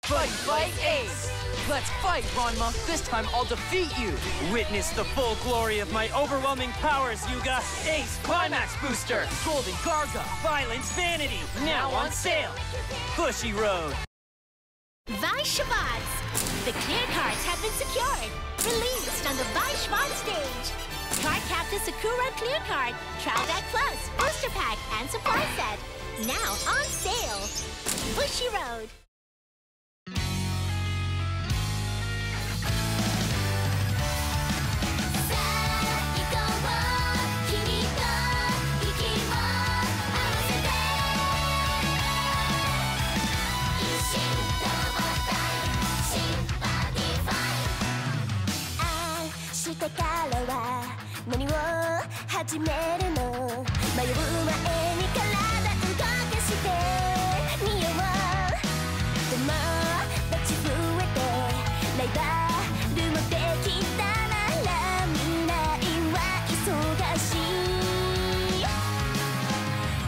Fight, fight, Ace! Let's fight, Ranma! This time I'll defeat you! Witness the full glory of my overwhelming powers, Yuga! Ace Climax Booster! Golden Garga! Violence Vanity! Now on sale! Bushiroad! Vaishvads! The clear cards have been secured! Released on the Vaishvad stage! Card Captain Sakura Clear Card, Trial Deck Plus, Booster Pack, and Supply Set! Now on sale! Bushiroad!明日からは何を始めるの迷う前に体動かしてみよう友達増えてライバルもできたなら未来は忙しい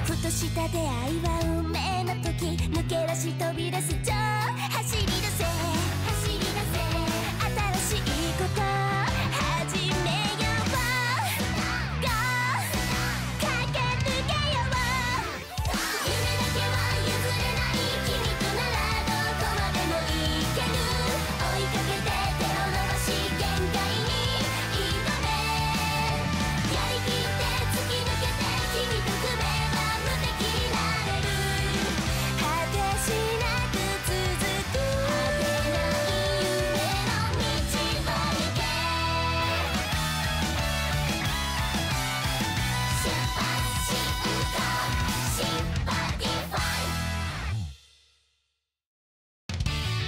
ふとした出会いは運命の時抜け出し飛び出す超走り出せ走り出せ新しいこと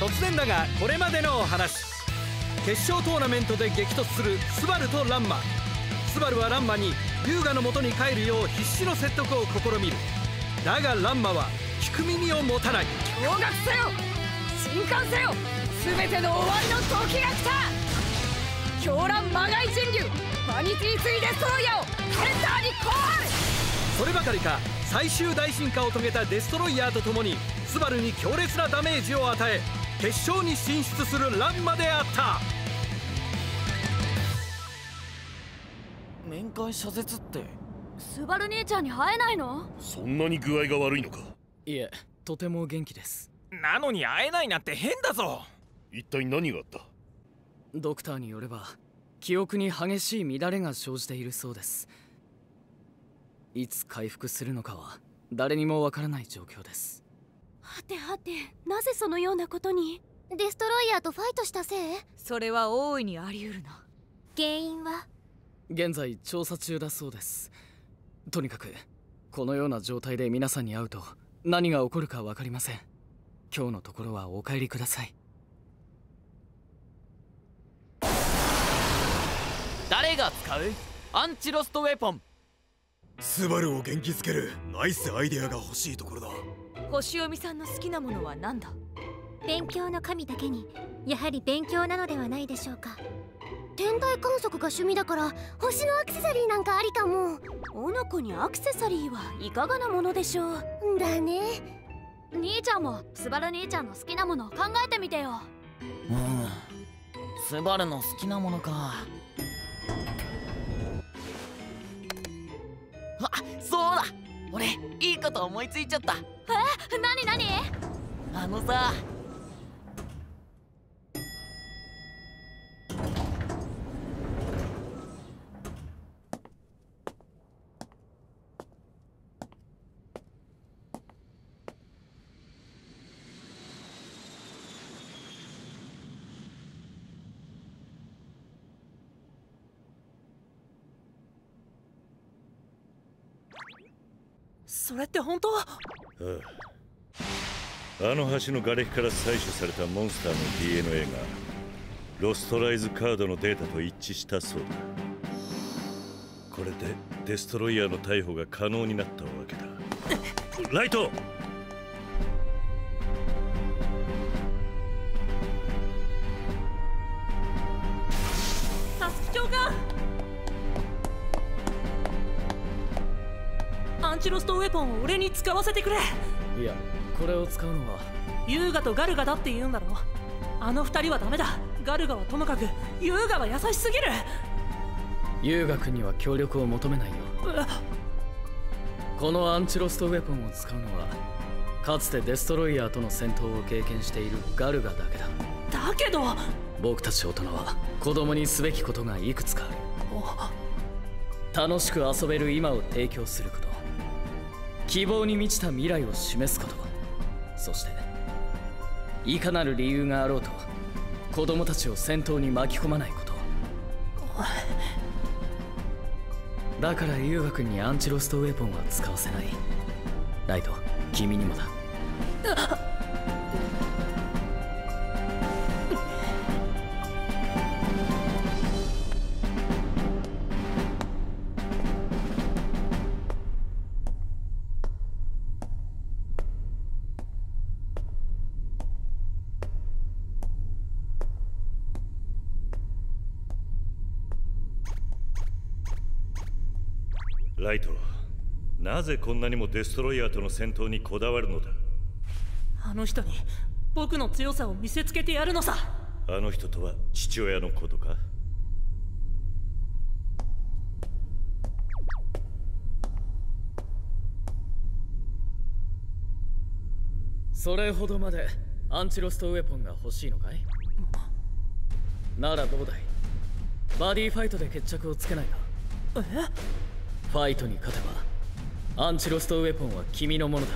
突然だがこれまでのお話。決勝トーナメントで激突するスバルとランマ。スバルはランマに優雅の元に帰るよう必死の説得を試みる。だがランマは聞く耳を持たない。驚愕せよ、震撼せよ、全ての終わりの時が来た。狂乱魔界人竜バニティツイデストロイヤーをセンターに降伏。そればかりか最終大進化を遂げたデストロイヤーとともにスバルに強烈なダメージを与え決勝に進出するランマであった。面会謝絶って。スバル兄ちゃんに会えないの？そんなに具合が悪いのか？いえ、とても元気です。なのに会えないなんて変だぞ。一体何があった？ドクターによれば記憶に激しい乱れが生じているそうです。いつ回復するのかは誰にもわからない状況です。はてはて、なぜそのようなことに？デストロイヤーとファイトしたせい？それは大いにあり得るな。原因は？現在調査中だそうです。とにかくこのような状態で皆さんに会うと何が起こるか分かりません。今日のところはお帰りください。誰が使うアンチロストウェポン？スバルを元気づけるナイスアイデアが欲しいところだ。星読みさんの好きなものは何だ？勉強の神だけにやはり勉強なのではないでしょうか。天体観測が趣味だから星のアクセサリーなんかありかも。おの子にアクセサリーはいかがなものでしょう？だね。兄ちゃんもスバル兄ちゃんの好きなものを考えてみてよ。スバルの好きなものか。あ、そうだ、俺いいこと思いついちゃった。何何？あのさ、それって本当？あの橋の瓦礫から採取されたモンスターの DNA がロストライズカードのデータと一致したそうだ。これでデストロイヤーの逮捕が可能になったわけだ。ライト！タスキ長官！アンチロストウェポンを俺に使わせてくれ。いや、これを使うのは優雅とガルガだって言うんだろ。あの二人はダメだ。ガルガはともかく優雅は優しすぎる。優雅君には協力を求めないよ。このアンチロストウェポンを使うのはかつてデストロイヤーとの戦闘を経験しているガルガだけだ。だけど僕たち大人は子供にすべきことがいくつかある。楽しく遊べる今を提供すること、希望に満ちた未来を示すこと、そしていかなる理由があろうと子供たちを戦闘に巻き込まないこと。だから優雅君にアンチロストウェポンは使わせない。ライト、君にもだ。ライト、なぜこんなにもデストロイヤーとの戦闘にこだわるのだ。あの人に僕の強さを見せつけてやるのさ。あの人とは父親のことか。それほどまでアンチロストウェポンが欲しいのかい？ならどうだい？バディファイトで決着をつけないか？ファイトに勝てばアンチロストウェポンは君のものだ。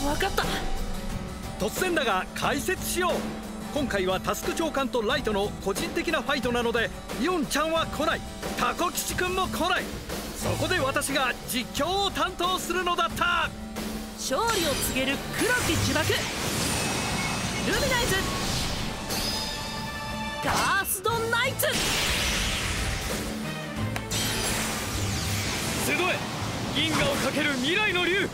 分かった。突然だが解説しよう。今回はタスク長官とライトの個人的なファイトなのでイオンちゃんは来ない、タコ吉くんも来ない。そこで私が実況を担当するのだった。勝利を告げる黒き呪縛、ルミナイズガースドナイツ。集え、銀河をかける未来の竜、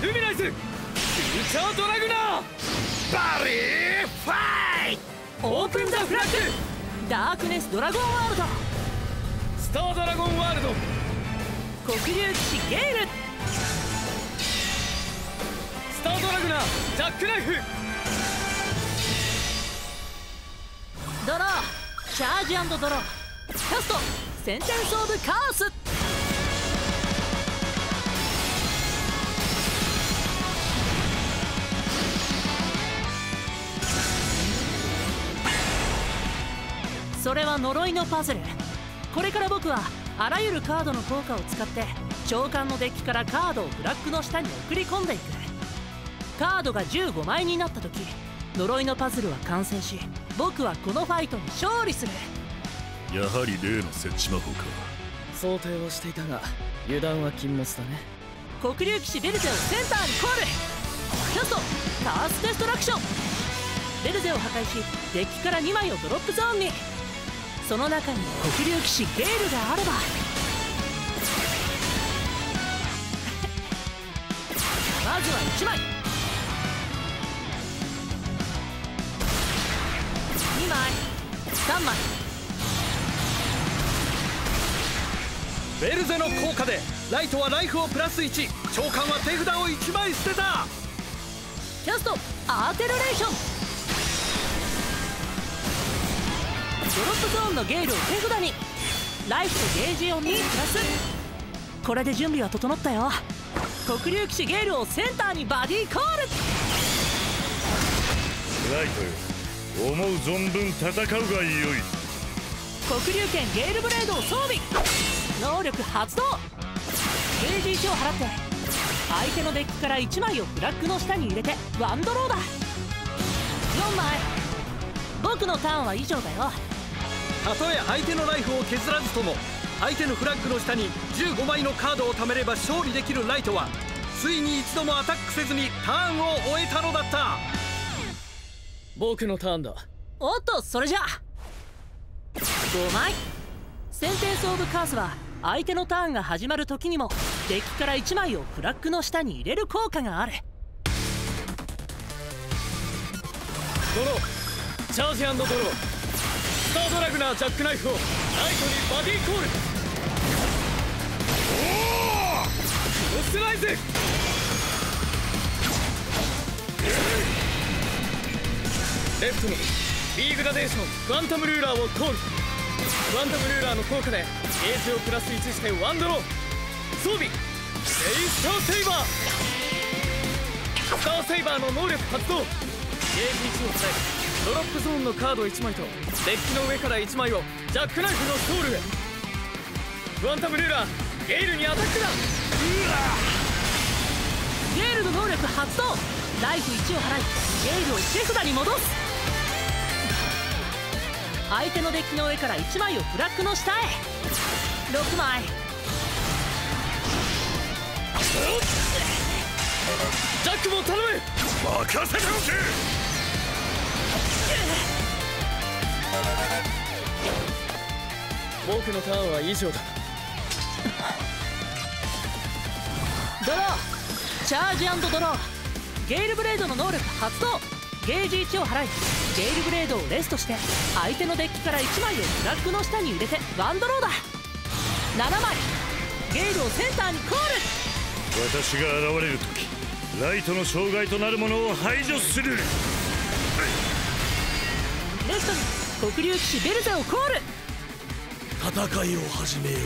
ルミナイズフューチャードラグナーバリーファイト。オープンザフラッグダークネスドラゴンワールド、スタードラゴンワールド黒竜騎士ゲイル、スタードラグナージャックナイフ。ドローチャージ&ドローキャストセンテンスオブカース。それは呪いのパズル。これから僕はあらゆるカードの効果を使って長官のデッキからカードをフラッグの下に送り込んでいく。カードが15枚になった時呪いのパズルは完成し、僕はこのファイトに勝利する。やはり例の設置魔法か。想定をしていたが油断は禁物だね。黒竜騎士ベルゼをセンターにコール。キャストカースデストラクション。ベルゼを破壊しデッキから2枚をドロップゾーンに。その中に黒竜騎士ゲールがあればまずは1枚、2枚、3枚。ベルゼの効果でライトはライフをプラス1、長官は手札を1枚捨てた。キャストアーテルレーション。ドロップゾーンのゲールを手札に。ライフとゲージを2プラス。これで準備は整ったよ。黒竜騎士ゲールをセンターにバディコール。ライトよ、思う存分戦うがよい。黒竜剣ゲールブレードを装備。能力発動。ゲージ1を払って相手のデッキから1枚をフラッグの下に入れてワンドローだ。4枚。僕のターンは以上だよ。たとえ相手のライフを削らずとも相手のフラッグの下に15枚のカードを貯めれば勝利できるライトはついに一度もアタックせずにターンを終えたのだった。僕のターンだ。おっと、それじゃ5枚。センテンスオブカースは相手のターンが始まる時にもデッキから1枚をフラッグの下に入れる効果がある。ドローチャージ&ドロースタードラグナージャックナイフをライトにバディコール。おおクロスライズ。レフトに B グラデーションクワンタムルーラーをコール。クワンタムルーラーの効果でゲージをプラス1してワンドロー。装備レイスターセイバー。スターセイバーの能力発動。ゲージ1を使いドロップゾーンのカード1枚とデッキの上から1枚をジャックナイフのソウルへ。クワンタムルーラーゲイルにアタックだ。ゲールの能力発動。ライフ1を払いゲールを手札に戻す。相手のデッキの上から1枚をフラッグの下へ。6枚。ジャックも頼む。任せておけ。僕のターンは以上だ。ドロー。チャージ&ドロー。ゲイルブレードの能力発動。ゲージ1を払いゲイルブレードをレストして相手のデッキから1枚をフラッグの下に入れてワンドローだ。7枚。ゲイルをセンターにコール。私が現れる時ライトの障害となるものを排除する。レフトに黒竜騎士ベルゼをコール。戦いを始めよう。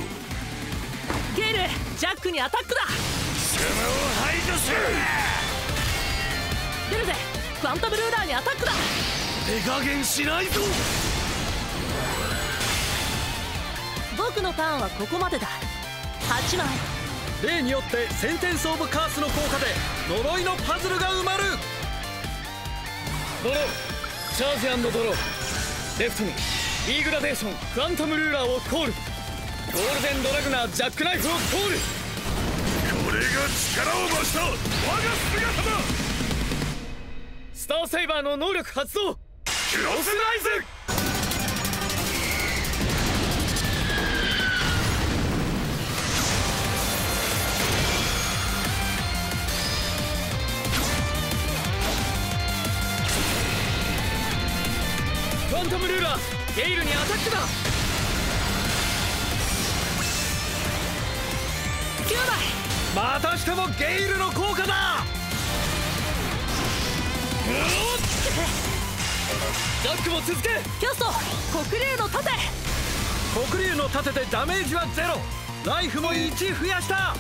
ゲイルジャックにアタックだ。邪魔を排除する。ベルゼクワンタムルーラーにアタックだ。手加減しないぞ。僕のターンはここまでだ。8枚。例によってセンテンス・オブ・カースの効果で呪いのパズルが埋まる。ドローチャージ&ドロー。レフトに B グラデーションクワンタムルーラーをコール。ゴールデンドラグナージャックナイフをコール。これが力を増した我が姿だ。スターセイバーの能力発動。クロスライズ。クワンタムルーラーゲイルにアタックだ。9枚。またしてもゲイルの効果だ。ジャックも続け。キャスト黒竜の盾。黒竜の盾でダメージはゼロ。ライフも1増やした。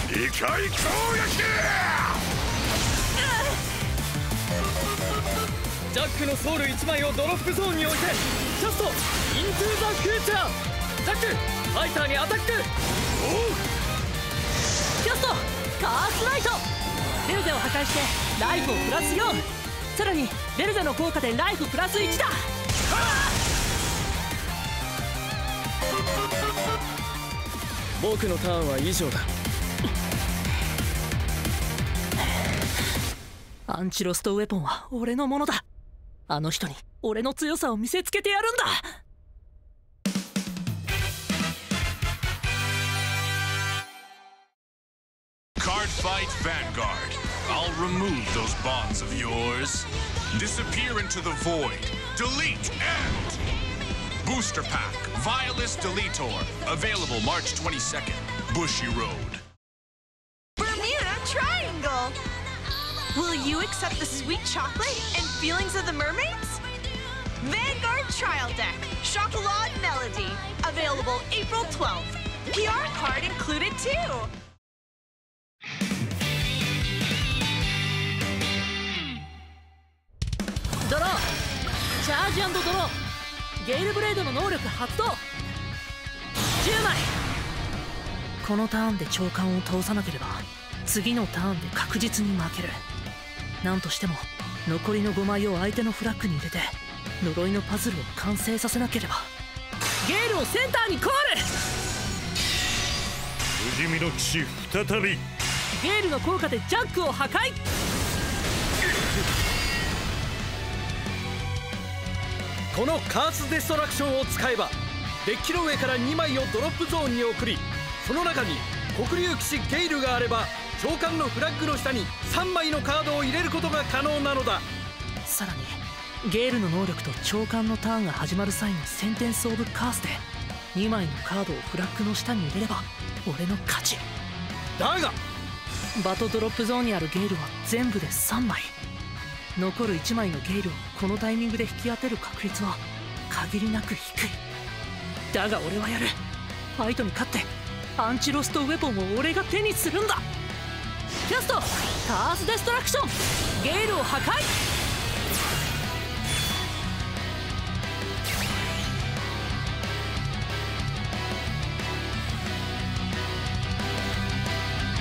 異界攻撃。ジャックのソウル1枚をドロップゾーンに置いてキャストイントゥーザフューチャー。ジャックファイターにアタック。キャストカースライト。ベルゼを破壊してライフをプラス4。さらにベルゼの効果でライフプラス1だ。僕のターンは以上だ。アンチロストウェポンは俺のものだ。あの人に俺の強さを見せつけてやるんだ。Card Fight Vanguard. I'll remove those bonds of yours. Disappear into the void. Delete and Booster Pack Violus Deletor. Available March 22nd. Bushy Road. Bermuda Triangle. Will you accept the sweet chocolate and feelings of the mermaids? Vanguard Trial Deck. Chocolat Melody. Available April 12th. PR card included too. ドローチャージ&ドロー。ゲイルブレードの能力発動。10枚。このターンで長官を倒さなければ次のターンで確実に負ける。なんとしても残りの5枚を相手のフラッグに入れて呪いのパズルを完成させなければ。ゲイルをセンターにコール。不死身の騎士再び。ゲイルの効果でジャックを破壊。このカースデストラクションを使えばデッキの上から2枚をドロップゾーンに送り、その中に黒竜騎士ゲイルがあれば召喚のフラッグの下に3枚のカードを入れることが可能なのだ。さらにゲイルの能力と召喚のターンが始まる際のセンテンス・オブ・カースで2枚のカードをフラッグの下に入れれば俺の勝ちだがバトドロップゾーンにあるゲイルは全部で3枚。残る1枚のゲイルをこのタイミングで引き当てる確率は限りなく低い。だが俺はやる。ファイトに勝ってアンチロストウェポンを俺が手にするんだ。キャストタースデストラクション、ゲイルを破壊。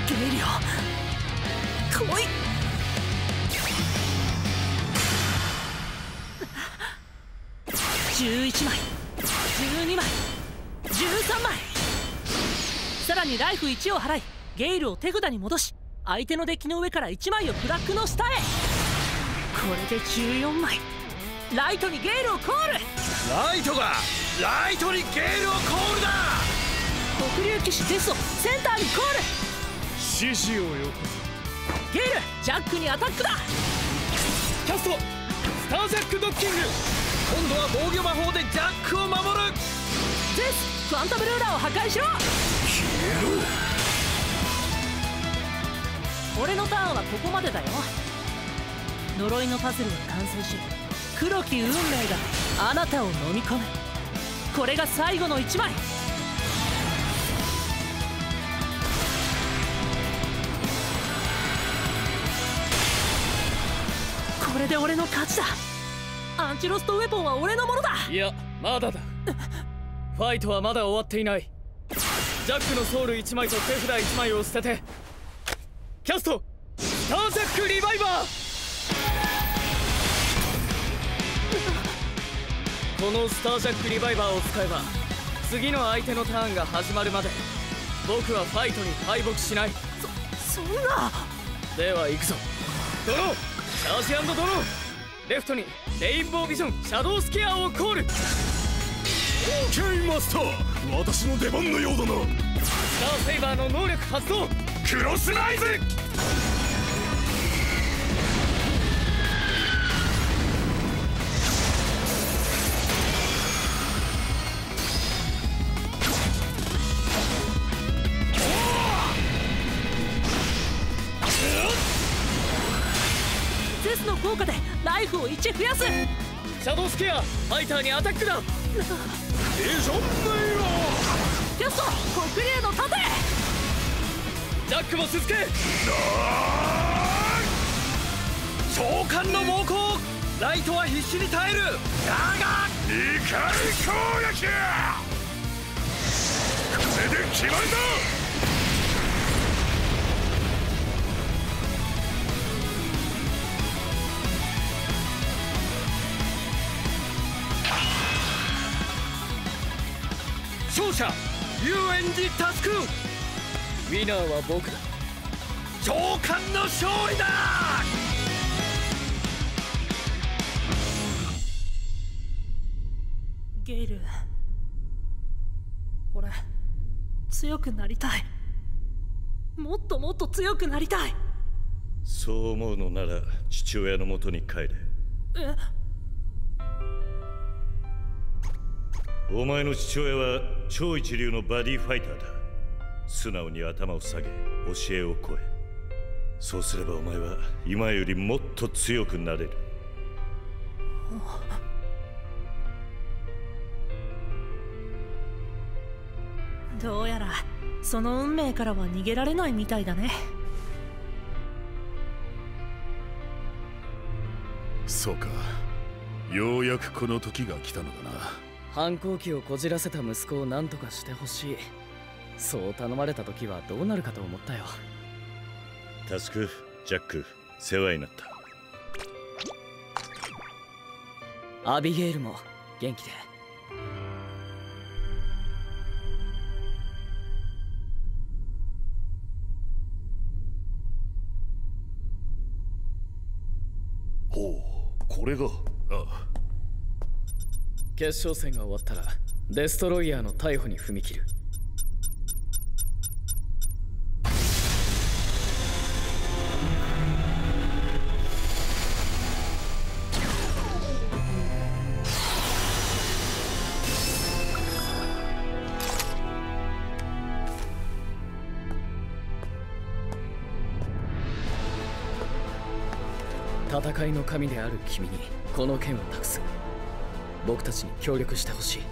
ゲイリオ来い。11枚、12枚、13枚。さらにライフ1を払いゲイルを手札に戻し、相手のデッキの上から1枚をフラッグの下へ。これで14枚。ライトにゲイルをコール。ライトがライトにゲイルをコールだ。黒竜騎士テストセンターにコール。獅子をよこゲイルジャックにアタックだ。キャストスタージャックドッキング。今度は防御魔法でジャックを守る。ゼスクワンタムルーラーを破壊しろ。消えろ。俺のターンはここまでだよ。呪いのパズルは完成し、黒き運命があなたを飲み込む。これが最後の1枚。これで俺の勝ちだ。アンチロストウェポンは俺のものだ。いやまだだ。ファイトはまだ終わっていない。ジャックのソウル1枚と手札1枚を捨ててキャストスタージャックリバイバー。このスタージャックリバイバーを使えば次の相手のターンが始まるまで僕はファイトに敗北しない。そんな。では行くぞ。ドローチャージ&ドロー。レフトにレインボービジョンシャドウスケアをコール。 OK マスター、私の出番のようだな。スターセイバーの能力発動。クロスライズ。ゼスの効果でライフを1増やす。シャドウスケアファイターにアタックだ。ビジョンメイロー。キャスト黒竜の盾。ジャックも続け。召喚の猛攻。ライトは必死に耐える。だが怒り攻撃。これで決まりだ。勝者遊園寺タスク。ウィナーは僕だ。召喚の勝利だ。ゲイル、俺強くなりたい。もっともっと強くなりたい。そう思うのなら父親のもとに帰れ。お前の父親は超一流のバディファイターだ。素直に頭を下げ教えを超え、そうすればお前は今よりもっと強くなれる。どうやらその運命からは逃げられないみたいだね。そうか、ようやくこの時が来たのだな。反抗期をこじらせた息子を何とかしてほしい。そう頼まれた時はどうなるかと思ったよ。タスク、ジャック、世話になった。アビゲイルも元気で。ほう、これが。ああ。決勝戦が終わったらデストロイヤーの逮捕に踏み切る。戦いの神である君にこの剣を託す。僕たちに協力してほしい。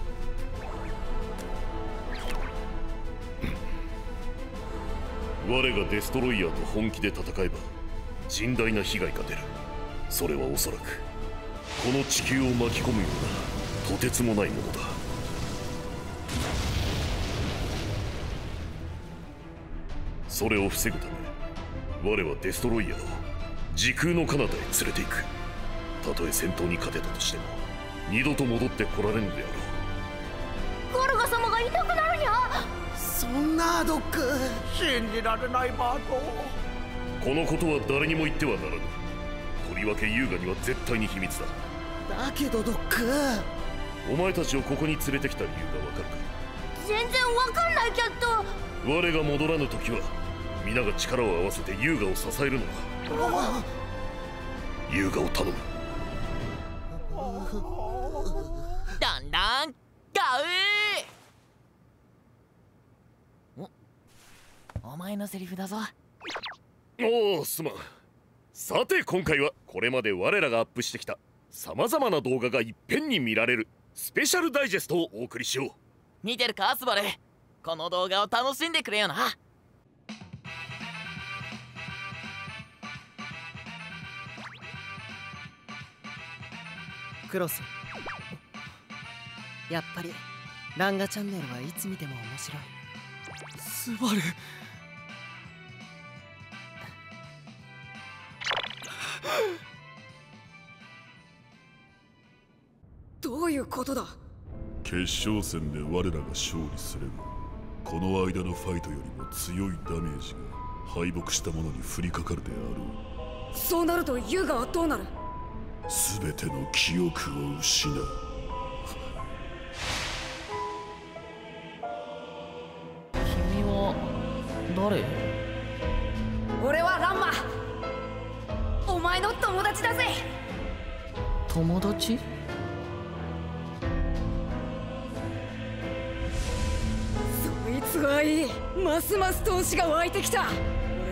我がデストロイヤーと本気で戦えば甚大な被害が出る。それはおそらくこの地球を巻き込むようなとてつもないものだ。それを防ぐため我はデストロイヤーを時空の彼方へ連れて行く。たとえ戦闘に勝てたとしても二度と戻ってこられぬであろう。ゴルガ様がいなくなるにゃ。そんなドック、信じられないバート。このことは誰にも言ってはならぬ。とりわけ優雅には絶対に秘密だ。だけどドック、お前たちをここに連れてきた理由がわかるか？全然わかんないけど。我が戻らぬ時は皆が力を合わせて優雅を支えるのだ。優雅を頼む。だんだんガウー。お前のセリフだぞ。おお、すまん。さて今回はこれまで我らがアップしてきたさまざまな動画がいっぺんに見られるスペシャルダイジェストをお送りしよう。見てるかスバル、この動画を楽しんでくれよな。クロス、やっぱりランガチャンネルはいつ見ても面白い。スバル、どういうことだ？決勝戦で我らが勝利すればこの間のファイトよりも強いダメージが敗北した者に降りかかるであろう。そうなると優雅はどうなる？全ての記憶を失う。君は誰？俺はランマ、お前の友達だぜ。友達？そいつはいい。ますます闘志が湧いてきた。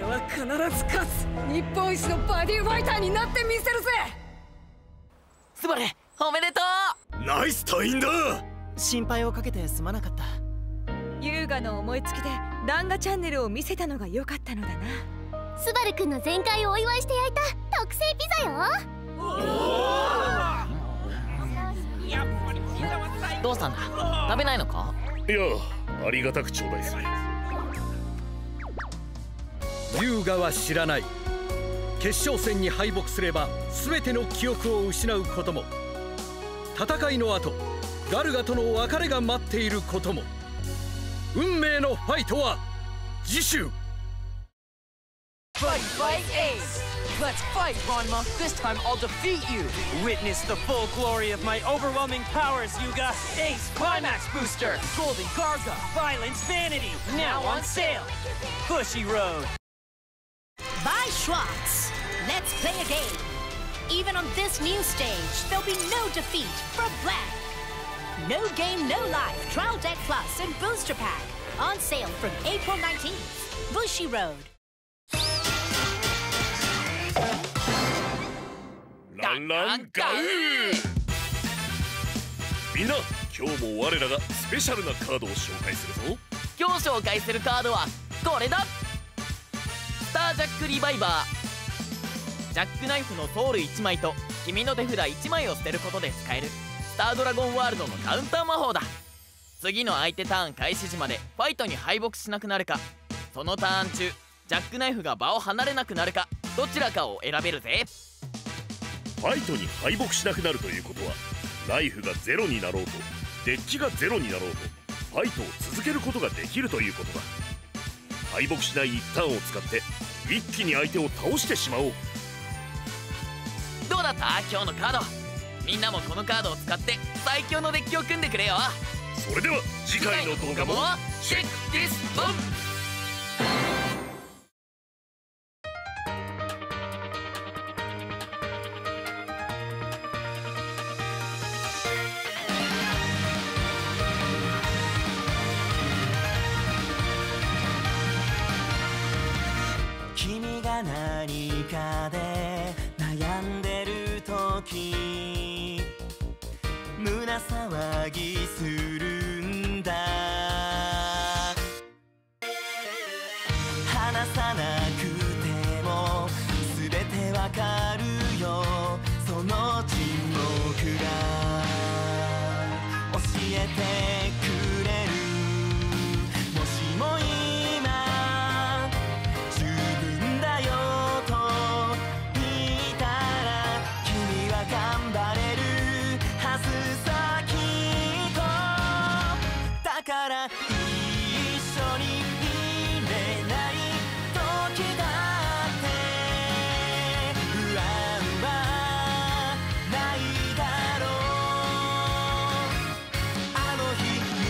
俺は必ず勝つ。日本一のバディファイターになってみせるぜ。スバル、おめでとう。ナイス隊員だ。心配をかけてすまなかった。優雅の思いつきでランガチャンネルを見せたのが良かったのだな。スバルくんの全開をお祝いして焼いた特製ピザよ。どうしたんだ？食べないのか？いや、ありがたく頂戴する。優雅は知らない。決勝戦に敗北すれば全ての記憶を失うことも、戦いの後ガルガとの別れが待っていることも。運命のファイトは次週。 Fight, fight, Ace! Let's fight, Ranma! This time I'll defeat you! Witness the full glory of my overwhelming powers, Yuga! Ace Climax Booster! Golden Garga! Violence Vanity! Now on sale! Bushiroad! By Schwartz! Let's play a game! Even on this new stage, there'll be no defeat for Black! No game, no life, Trial Deck Plus and Booster Pack! On sale from April 19th! Bushiroad! ランランガウー。みんな、今日も我らがスペシャルなカードを紹介するぞ。今日紹介するカードはこれだ。スタージャックリバイバー。ジャックナイフのソウル1枚と君の手札1枚を捨てることで使えるスタードラゴンワールドのカウンター魔法だ。次の相手ターン開始時までファイトに敗北しなくなるか、そのターン中ジャックナイフが場を離れなくなるか、どちらかを選べるぜ。ファイトに敗北しなくなるということは、ライフがゼロになろうとデッキがゼロになろうとファイトを続けることができるということだ。敗北しない一ターンを使って一気に相手を倒してしまおう。どうだった今日のカード。みんなもこのカードを使って最強のデッキを組んでくれよ。それでは次回の動画もチェックディスボン。君が何かで悩んで時胸騒ぎするんだ話さなくても全てわかるよその沈黙が教えてくれるもしも今十分だよと言ったら君は頑張れるはずさきっとだから一緒にいれない時だって不安はないだろうあの日見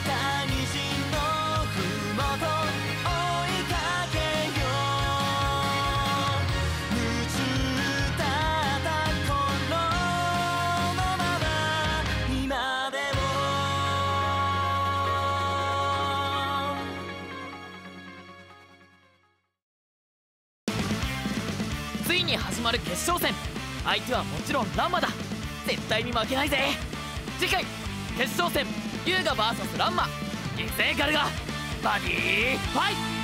た虹のふもと追いかけよう夢中だった頃のまま今でもついに始まる決勝戦。相手はもちろんランマだ。絶対に負けないぜ。次回決勝戦、ユウガ VS ランマ、犠牲ガルガバディファイト。